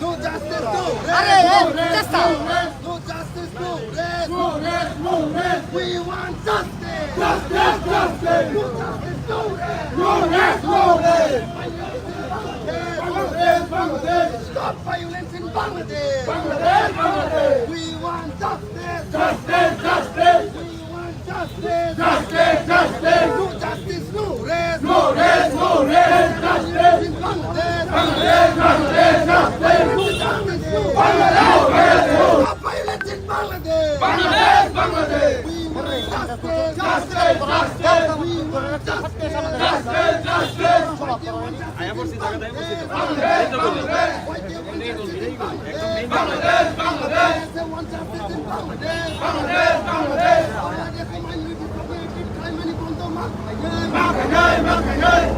No justice, no আরে rest. চেষ্টা No justice, no rest. We want justice. No justice, no rest. Stop violence in Bangladesh. We want justice. We want justice. No justice, no rest. Violence in Bangladesh. Stop violence in Bangladesh. We want justice. We want Bangladesh.